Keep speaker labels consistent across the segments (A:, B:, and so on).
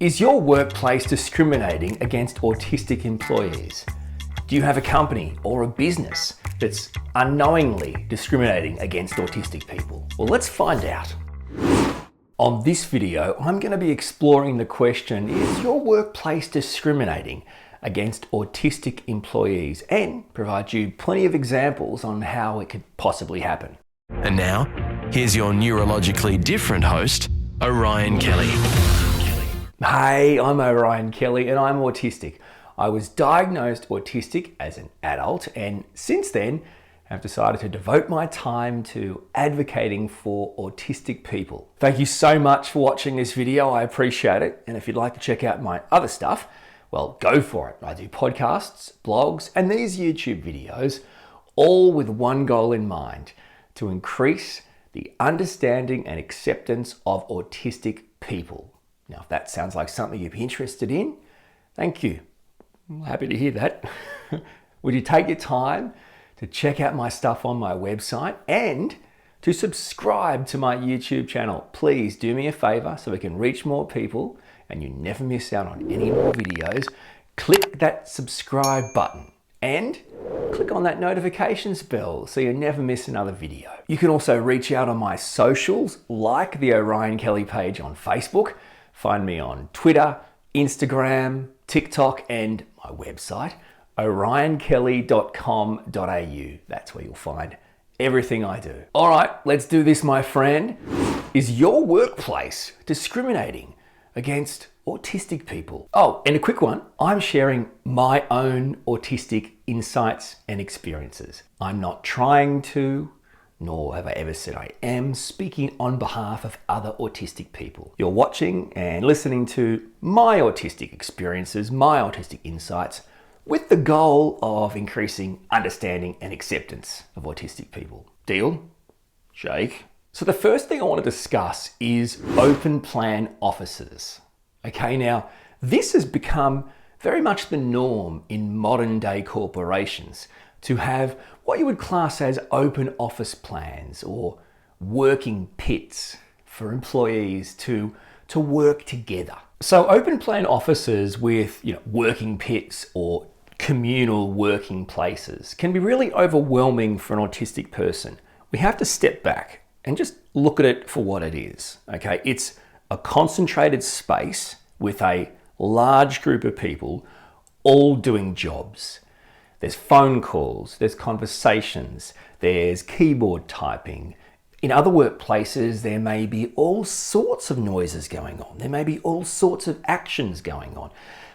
A: Is your workplace discriminating against autistic employees? Do you have a company or a business that's unknowingly discriminating against autistic people? Well, let's find out. On this video, I'm going to be exploring the question, is your workplace discriminating against autistic employees, and provide you plenty of examples on how it could possibly happen.
B: And now, here's your neurologically different host, Orion Kelly.
A: Hey, I'm Orion Kelly and I'm autistic. I was diagnosed autistic as an adult, and since then have decided to devote my time to advocating for autistic people. Thank you so much for watching this video. I appreciate it. And if you'd like to check out my other stuff, well, go for it. I do podcasts, blogs, and these YouTube videos, all with one goal in mind: to increase the understanding and acceptance of autistic people. Now, if that sounds like something you'd be interested in, thank you. I'm happy to hear that. Would you take your time to check out my stuff on my website and to subscribe to my YouTube channel? Please do me a favor so we can reach more people and you never miss out on any more videos. Click that subscribe button and click on that notifications bell so you never miss another video. You can also reach out on my socials, like the Orion Kelly page on Facebook. Find me on Twitter, Instagram, TikTok, and my website, orionkelly.com.au. That's where you'll find everything I do. All right, let's do this, my friend. Is your workplace discriminating against autistic people? Oh, and a quick one. I'm sharing my own autistic insights and experiences. I'm not trying to, nor have I ever said I am, speaking on behalf of other autistic people. You're watching and listening to my autistic experiences, my autistic insights, with the goal of increasing understanding and acceptance of autistic people. Deal? Shake? So the first thing I want to discuss is open plan offices. Okay, now this has become very much the norm in modern day corporations to have what you would class as open office plans or working pits for employees to work together. So open plan offices with working pits or communal working places can be really overwhelming for an autistic person. We have to step back and just look at it for what it is. Okay, it's a concentrated space with a large group of people all doing jobs. There's phone calls, there's conversations, there's keyboard typing. In other workplaces, there may be all sorts of noises going on. There may be all sorts of actions going on.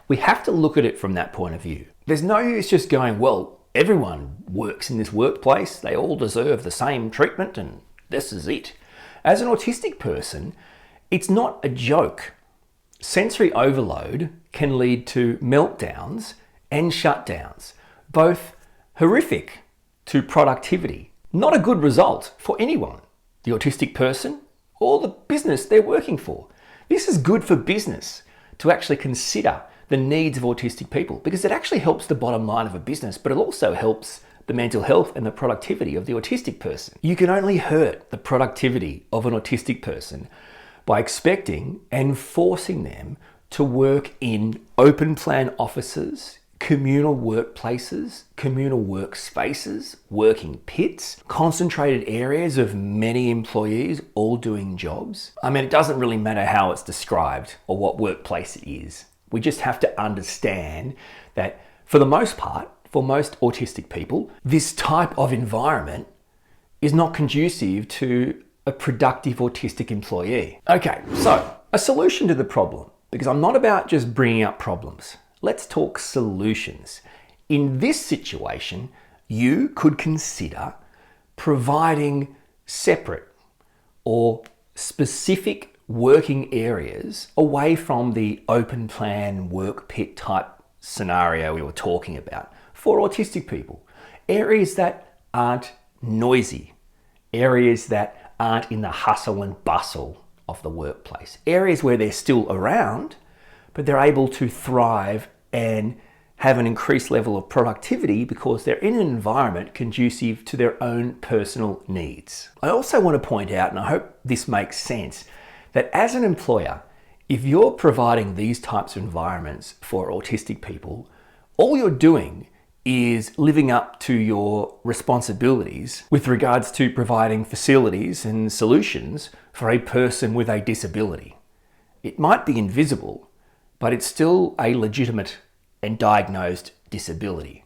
A: We have to look at it from that point of view. There's no use just going, well, everyone works in this workplace. They all deserve the same treatment and this is it. As an autistic person, it's not a joke. Sensory overload can lead to meltdowns and shutdowns, both horrific to productivity. Not a good result for anyone, the autistic person or the business they're working for. This is good for business to actually consider the needs of autistic people, because it actually helps the bottom line of a business, but it also helps the mental health and the productivity of the autistic person. You can only hurt the productivity of an autistic person by expecting and forcing them to work in open plan offices, communal workplaces, communal workspaces, working pits, concentrated areas of many employees all doing jobs. I mean, it doesn't really matter how it's described or what workplace it is. We just have to understand that for the most part, for most autistic people, this type of environment is not conducive to a productive autistic employee. Okay, so a solution to the problem, because I'm not about just bringing up problems. Let's talk solutions. In this situation, you could consider providing separate or specific working areas away from the open plan work pit type scenario we were talking about for autistic people. Areas that aren't noisy, areas that aren't in the hustle and bustle of the workplace, areas where they're still around, but they're able to thrive and have an increased level of productivity because they're in an environment conducive to their own personal needs. I also want to point out, and I hope this makes sense, that as an employer, If you're providing these types of environments for autistic people, all you're doing is living up to your responsibilities with regards to providing facilities and solutions for a person with a disability. It might be invisible, but it's still a legitimate and diagnosed disability.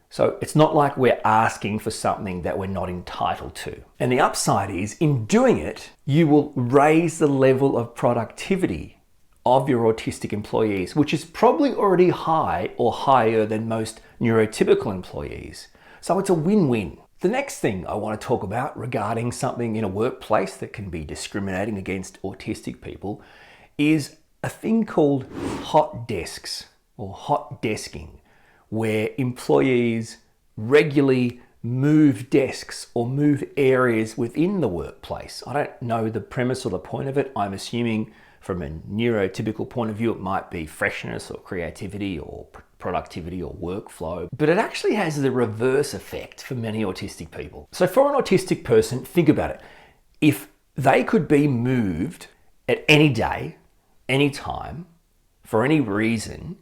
A: So it's not like we're asking for something that we're not entitled to. And the upside is, in doing it, you will raise the level of productivity of your autistic employees, which is probably already high or higher than most neurotypical employees. So it's a win-win. The next thing I want to talk about regarding something in a workplace that can be discriminating against autistic people is a thing called hot desks or hot desking, where employees regularly move desks or move areas within the workplace. I don't know the premise or the point of it. I'm assuming from a neurotypical point of view, it might be freshness or creativity or productivity or workflow, but it actually has the reverse effect for many autistic people. So for an autistic person, think about it. If they could be moved at any day, any time, for any reason,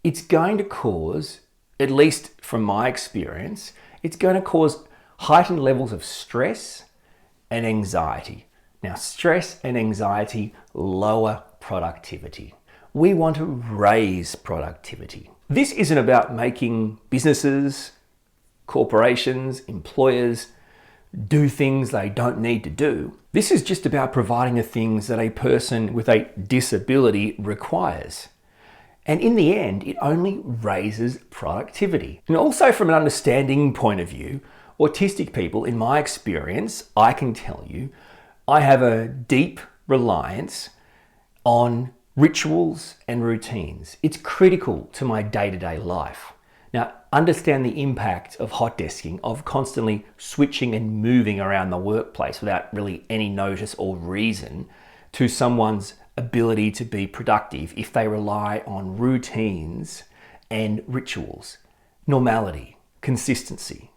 A: it's going to cause, at least from my experience, it's going to cause heightened levels of stress and anxiety. Now, stress and anxiety lower productivity. We want to raise productivity. This isn't about making businesses, corporations, employers do things they don't need to do. This is just about providing the things that a person with a disability requires. And in the end, it only raises productivity. And also from an understanding point of view, autistic people, in my experience, I can tell you, I have a deep reliance on rituals and routines. It's critical to my day-to-day life. Now, understand the impact of hot desking, of constantly switching and moving around the workplace without really any notice or reason to someone's ability to be productive if they rely on routines and rituals. Normality, consistency,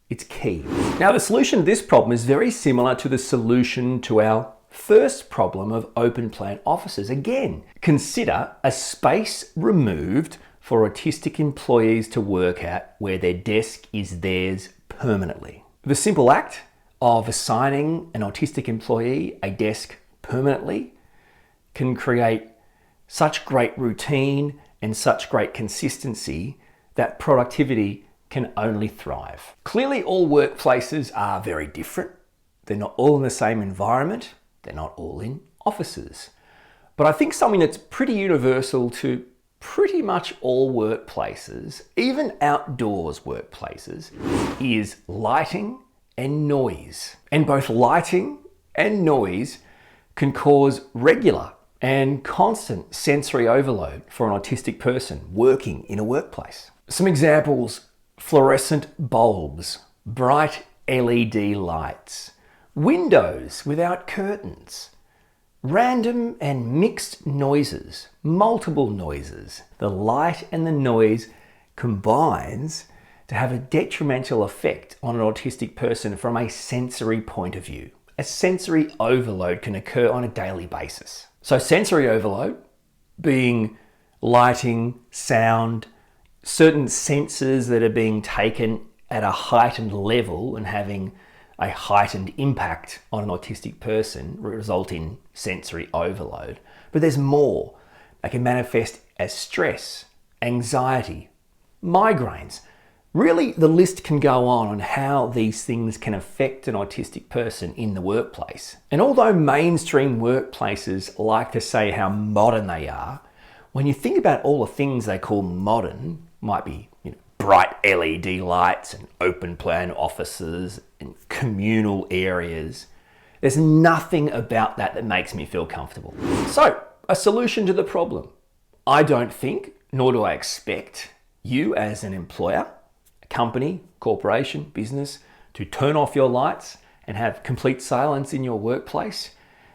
A: it's key. Now, the solution to this problem is very similar to the solution to our first problem of open plan offices. Again, consider a space removed for autistic employees to work at where their desk is theirs permanently. The simple act of assigning an autistic employee a desk permanently can create such great routine and such great consistency that productivity can only thrive. Clearly, all workplaces are very different. They're not all in the same environment. They're not all in offices. But I think something that's pretty universal to pretty much all workplaces, even outdoors workplaces, is lighting and noise. And both lighting and noise can cause regular and constant sensory overload for an autistic person working in a workplace. Some examples: fluorescent bulbs, bright LED lights, windows without curtains, random and mixed noises, multiple noises. The light and the noise combines to have a detrimental effect on an autistic person from a sensory point of view. A sensory overload can occur on a daily basis. So sensory overload being lighting, sound, certain senses that are being taken at a heightened level and having a heightened impact on an autistic person result in sensory overload. But there's more. They can manifest as stress, anxiety, migraines. Really, the list can go on how these things can affect an autistic person in the workplace. And although mainstream workplaces like to say how modern they are, when you think about all the things they call modern, might be bright LED lights and open plan offices and communal areas, there's nothing about that that makes me feel comfortable. So, a solution to the problem. I don't think, nor do I expect, you as an employer, a company, corporation, business, to turn off your lights and have complete silence in your workplace.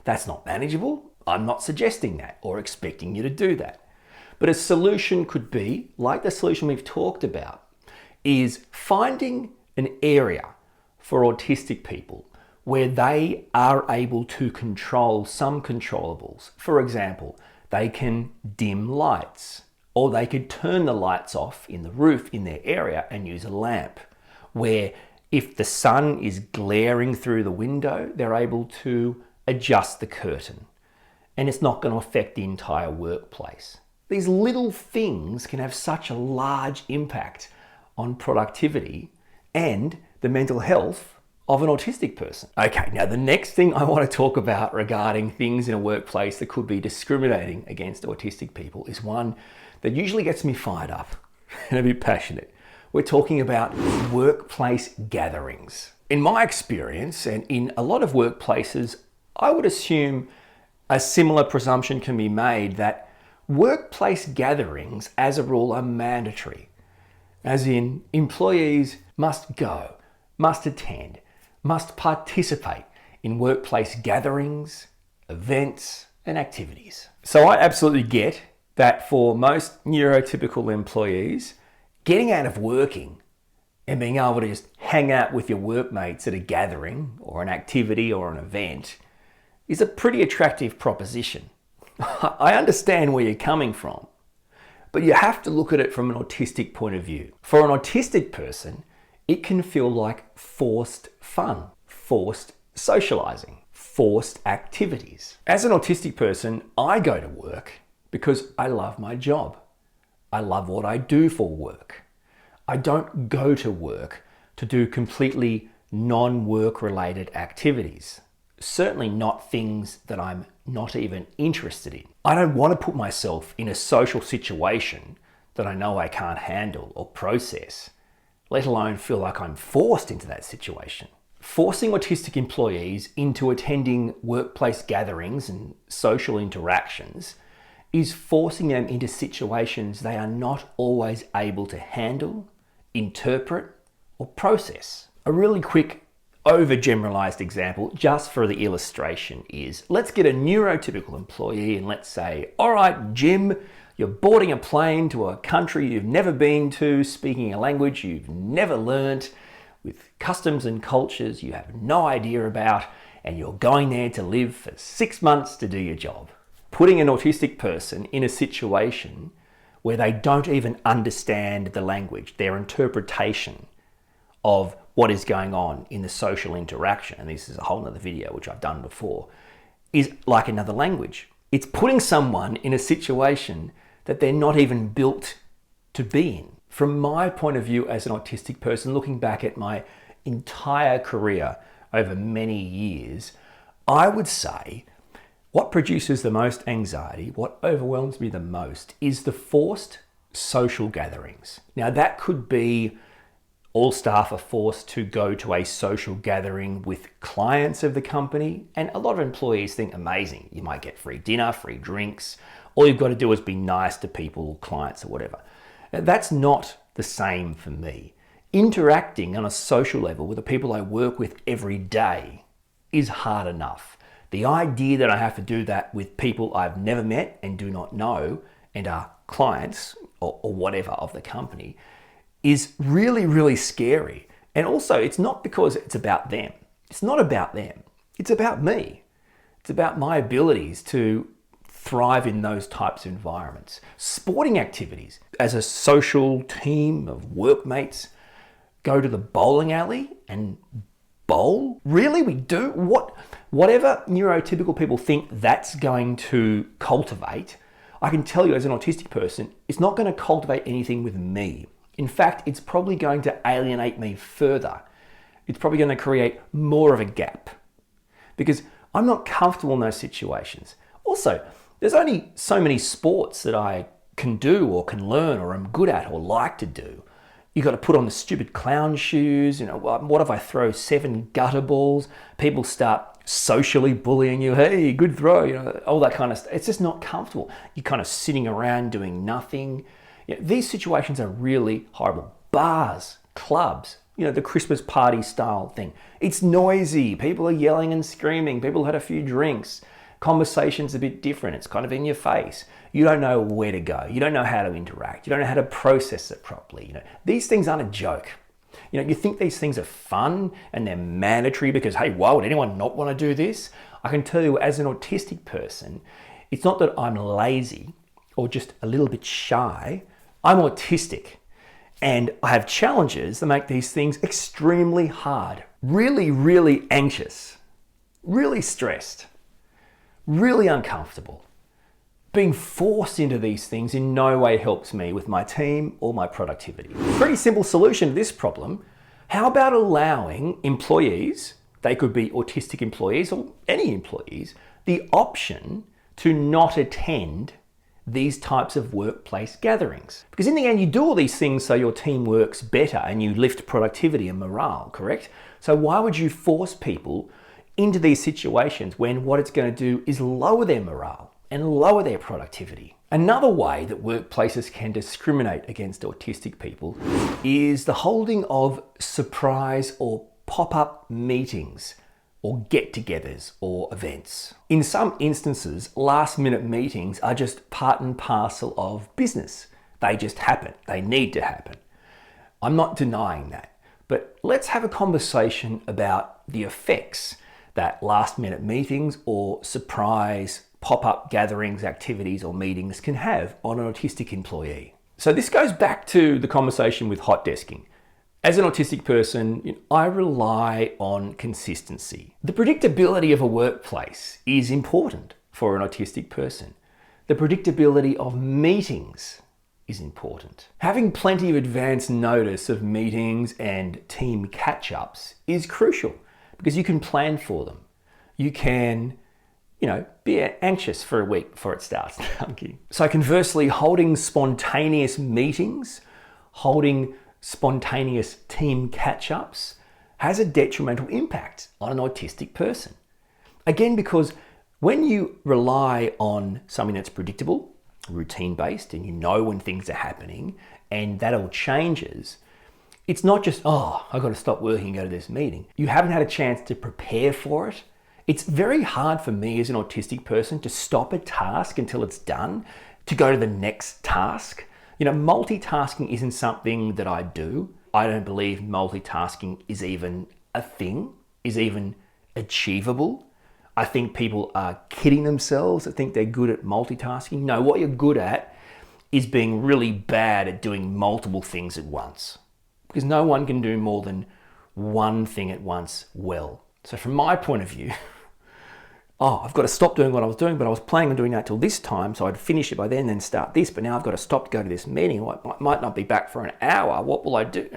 A: That's not manageable. I'm not suggesting that or expecting you to do that. But a solution could be, like the solution we've talked about, is finding an area for autistic people where they are able to control some controllables. For example, They can dim lights, or they could turn the lights off in the roof in their area and use a lamp, where if the sun is glaring through the window, they're able to adjust the curtain, and it's not going to affect the entire workplace. These little things can have such a large impact on productivity and the mental health of an autistic person. Okay, now the next thing I want to talk about regarding things in a workplace that could be discriminating against autistic people is one that usually gets me fired up and a bit passionate. We're talking about workplace gatherings. In my experience, and in a lot of workplaces, I would assume a similar presumption can be made that workplace gatherings, as a rule, are mandatory. As in, employees must go, must attend, must participate in workplace gatherings, events, and activities. So I absolutely get that for most neurotypical employees, getting out of working and being able to just hang out with your workmates at a gathering or an activity or an event is a pretty attractive proposition. I understand where you're coming from, but you have to look at it from an autistic point of view. For an autistic person, it can feel like forced fun, forced socializing, forced activities. As an autistic person, I go to work because I love my job. I love what I do for work. I don't go to work to do completely non-work related activities. Certainly not things that I'm not even interested in. I don't want to put myself in a social situation that I know I can't handle or process, let alone feel like I'm forced into that situation. Forcing autistic employees into attending workplace gatherings and social interactions is forcing them into situations they are not always able to handle, interpret, or process. A really quick overgeneralized example, just for the illustration, is let's get a neurotypical employee and let's say, all right, Jim, you're boarding a plane to a country you've never been to, speaking a language you've never learnt, with customs and cultures you have no idea about, and you're going there to live for 6 months to do your job. Putting an autistic person in a situation where they don't even understand the language, their interpretation of what is going on in the social interaction, and this is a whole nother video which I've done before, is like another language. It's putting someone in a situation that they're not even built to be in. From my point of view as an autistic person, looking back at my entire career over many years, I would say what produces the most anxiety, what overwhelms me the most, is the forced social gatherings. Now that could be all staff are forced to go to a social gathering with clients of the company, and a lot of employees think, amazing, you might get free dinner, free drinks. All you've got to do is be nice to people, clients or whatever. That's not the same for me. Interacting on a social level with the people I work with every day is hard enough. The idea that I have to do that with people I've never met and do not know and are clients or whatever of the company is really, really scary. And also, it's not because it's about them. It's not about them. It's about me. It's about my abilities to thrive in those types of environments. Sporting activities. As a social team of workmates, go to the bowling alley and bowl? Really? We do? Whatever neurotypical people think that's going to cultivate, I can tell you as an autistic person, it's not going to cultivate anything with me. In fact, it's probably going to alienate me further. It's probably going to create more of a gap because I'm not comfortable in those situations. Also, there's only so many sports that I can do or can learn or am good at or like to do. You've got to put on the stupid clown shoes. What if I throw 7 gutter balls? People start socially bullying you. Hey, good throw, all that kind of stuff. It's just not comfortable. You're kind of sitting around doing nothing. These situations are really horrible. Bars, clubs, the Christmas party style thing. It's noisy. People are yelling and screaming. People had a few drinks. Conversation's a bit different. It's kind of in your face. You don't know where to go. You don't know how to interact. You don't know how to process it properly. These things aren't a joke. You think these things are fun and they're mandatory because, hey, why would anyone not want to do this? I can tell you as an autistic person, It's not that I'm lazy or just a little bit shy. I'm autistic and I have challenges that make these things extremely hard. Really, really anxious, really stressed, really uncomfortable. Being forced into these things in no way helps me with my team or my productivity. Pretty simple solution to this problem. How about allowing employees, they could be autistic employees or any employees, the option to not attend these types of workplace gatherings? Because in the end, you do all these things so your team works better and you lift productivity and morale, correct? So why would you force people into these situations when what it's going to do is lower their morale and lower their productivity? Another way that workplaces can discriminate against autistic people is the holding of surprise or pop-up meetings or get-togethers or events. In some instances, last-minute meetings are just part and parcel of business. They just happen. They need to happen. I'm not denying that, but let's have a conversation about the effects that last-minute meetings or surprise pop-up gatherings, activities or meetings can have on an autistic employee. So this goes back to the conversation with hot desking. As an autistic person, I rely on consistency. The predictability of a workplace is important for an autistic person. The predictability of meetings is important. Having plenty of advance notice of meetings and team catch-ups is crucial because you can plan for them. You can be anxious for a week before it starts. So conversely, holding spontaneous meetings, holding spontaneous team catch-ups has a detrimental impact on an autistic person. Again, because when you rely on something that's predictable, routine-based, and you know when things are happening, and that all changes, it's not just, I've got to stop working and go to this meeting. You haven't had a chance to prepare for it. It's very hard for me as an autistic person to stop a task until it's done, to go to the next task. Multitasking isn't something that I do. I don't believe multitasking is even a thing, is even achievable. I think people are kidding themselves that think they're good at multitasking. No, what you're good at is being really bad at doing multiple things at once. Because no one can do more than one thing at once well. So from my point of view, I've got to stop doing what I was doing, but I was planning on doing that till this time, so I'd finish it by then start this, but now I've got to stop to go to this meeting. I might not be back for an hour. What will I do?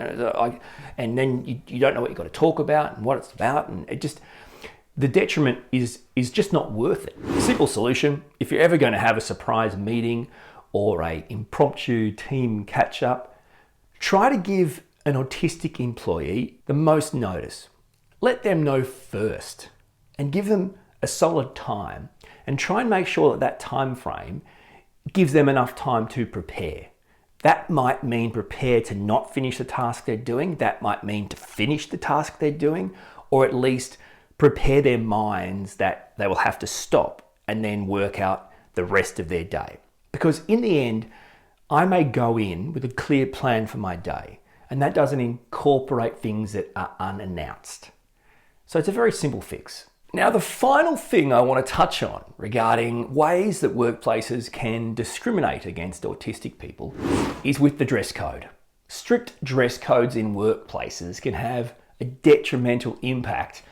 A: And then you don't know what you've got to talk about and what it's about, and the detriment is just not worth it. Simple solution: if you're ever going to have a surprise meeting or a impromptu team catch-up, try to give an autistic employee the most notice. Let them know first and give them a solid time, and try and make sure that time frame gives them enough time to prepare. That might mean prepare to not finish the task they're doing. That might mean to finish the task they're doing, or at least prepare their minds that they will have to stop and then work out the rest of their day. Because in the end, I may go in with a clear plan for my day, and that doesn't incorporate things that are unannounced. So it's a very simple fix. Now, the final thing I want to touch on regarding ways that workplaces can discriminate against autistic people is with the dress code. Strict dress codes in workplaces can have a detrimental impact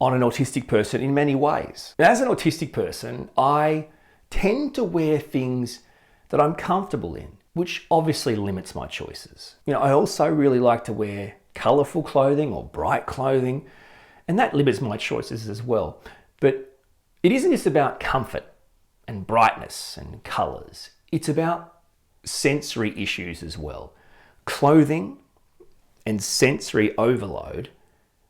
A: on an autistic person in many ways. Now, as an autistic person, I tend to wear things that I'm comfortable in, which obviously limits my choices. I also really like to wear colourful clothing or bright clothing, and that limits my choices as well. But it isn't just about comfort and brightness and colours. It's about sensory issues as well. Clothing and sensory overload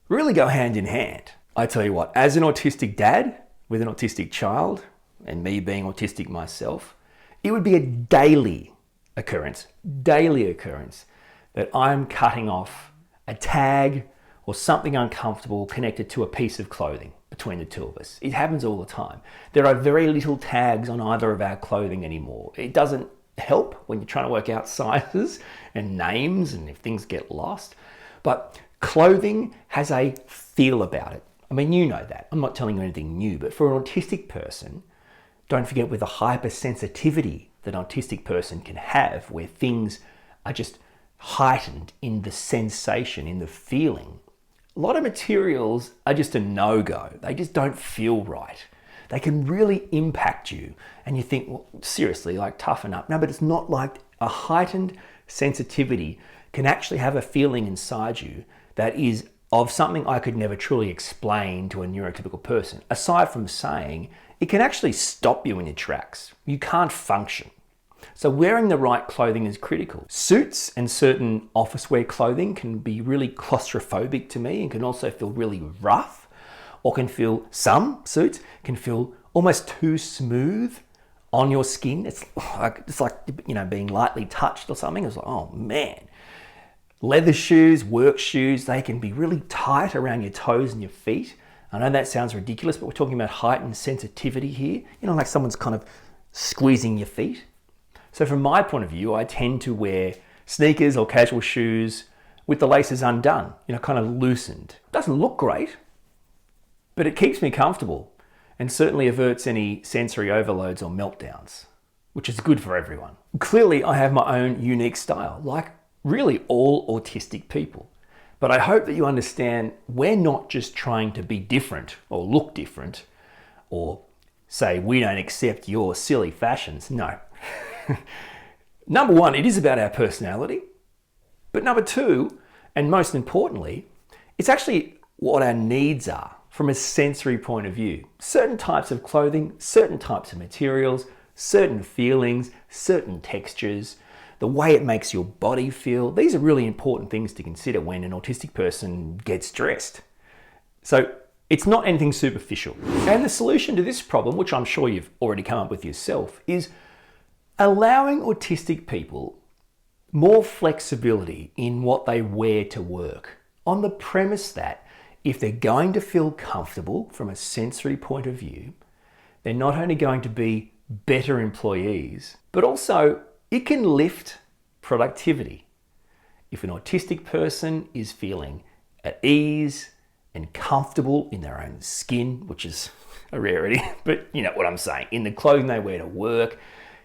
A: really go hand in hand. I tell you what, as an autistic dad with an autistic child, and me being autistic myself, it would be a daily occurrence that I'm cutting off a tag or something uncomfortable connected to a piece of clothing between the two of us. It happens all the time. There are very little tags on either of our clothing anymore. It doesn't help when you're trying to work out sizes and names and if things get lost. But clothing has a feel about it. I mean, you know that. I'm not telling you anything new, but for an autistic person, Don't forget with the hypersensitivity that an autistic person can have, where things are just heightened in the sensation, in the feeling. A lot of materials are just a no-go. They just don't feel right. They can really impact you. And you think, well, seriously, like toughen up. No, but it's not like a heightened sensitivity can actually have a feeling inside you that is of something I could never truly explain to a neurotypical person. Aside from saying, it can actually stop you in your tracks. You can't function. So wearing the right clothing is critical. Suits and certain office wear clothing can be really claustrophobic to me and can also feel really rough, or some suits can feel almost too smooth on your skin. It's like being lightly touched or something. It's like, oh man. Leather shoes, work shoes, they can be really tight around your toes and your feet. I know that sounds ridiculous, but we're talking about heightened sensitivity here. Like someone's kind of squeezing your feet. So from my point of view, I tend to wear sneakers or casual shoes with the laces undone, kind of loosened. Doesn't look great, but it keeps me comfortable and certainly averts any sensory overloads or meltdowns, which is good for everyone. Clearly, I have my own unique style, like really all autistic people. But I hope that you understand we're not just trying to be different or look different or say we don't accept your silly fashions. No. Number one, it is about our personality. But number two, and most importantly, it's actually what our needs are from a sensory point of view. Certain types of clothing, certain types of materials, certain feelings, certain textures, the way it makes your body feel. These are really important things to consider when an autistic person gets dressed. So it's not anything superficial. And the solution to this problem, which I'm sure you've already come up with yourself, is allowing autistic people more flexibility in what they wear to work, on the premise that if they're going to feel comfortable from a sensory point of view, they're not only going to be better employees, but also it can lift productivity. If an autistic person is feeling at ease and comfortable in their own skin, which is a rarity, but you know what I'm saying, in the clothing they wear to work,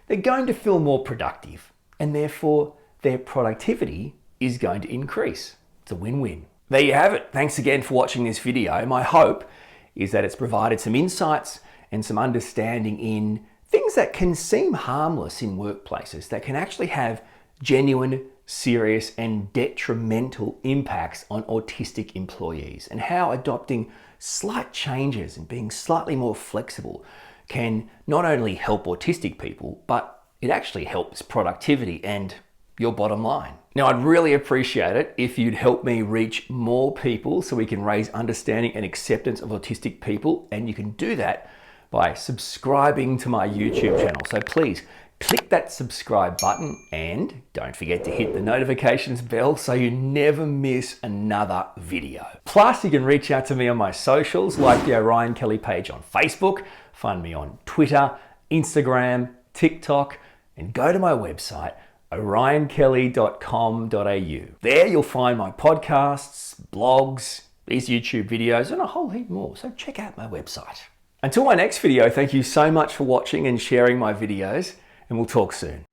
A: they're going to feel more productive, and therefore their productivity is going to increase. It's a win-win. There you have it. Thanks again for watching this video. My hope is that it's provided some insights and some understanding in things that can seem harmless in workplaces that can actually have genuine, serious, and detrimental impacts on autistic employees, and how adopting slight changes and being slightly more flexible can not only help autistic people, but it actually helps productivity and your bottom line. Now, I'd really appreciate it if you'd help me reach more people so we can raise understanding and acceptance of autistic people, and you can do that by subscribing to my YouTube channel. So please click that subscribe button and don't forget to hit the notifications bell so you never miss another video. Plus, you can reach out to me on my socials, like the Orion Kelly page on Facebook, find me on Twitter, Instagram, TikTok, and go to my website, orionkelly.com.au. There you'll find my podcasts, blogs, these YouTube videos, and a whole heap more. So check out my website. Until my next video, thank you so much for watching and sharing my videos, and we'll talk soon.